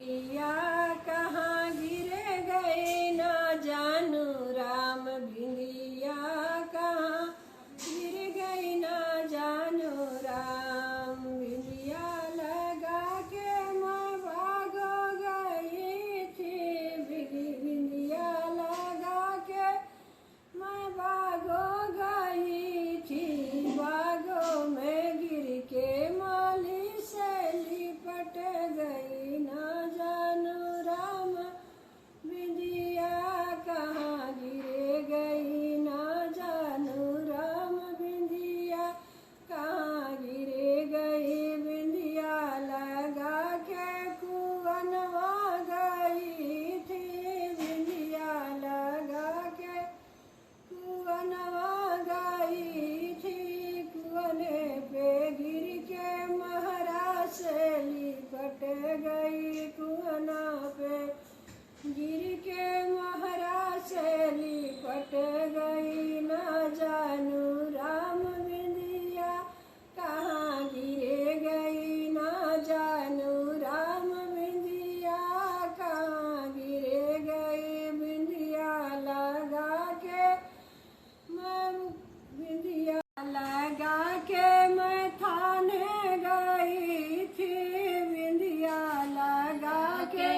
या कहाँ गिर गए ना जानू राम बिंदिया कहाँ गिर गई ना जानू राम बिंदिया लगा के मैं भागो गई थी बिंदिया लगा के मैं भागो गई थी बागों में गिर के माली से लिपट गई ना जानू राम बिंदिया कहाँ गिर गई ना जानू राम बिंदिया कहाँ गिर गई बिंदिया लगा के कुअनवा गई थी बिंदिया लगा के कुअनवा गई थी कुअने पे गिर के महरा से लिपट गई कुअना पे गिर के महरा से लिपट गई ना जानू राम बिंदिया कहाँ गिर गई ना जानू राम बिंदिया कहाँ गिर गई बिंदिया लगा के मैं बिंदिया लगा के मैं थाने गई थी बिंदिया लगा के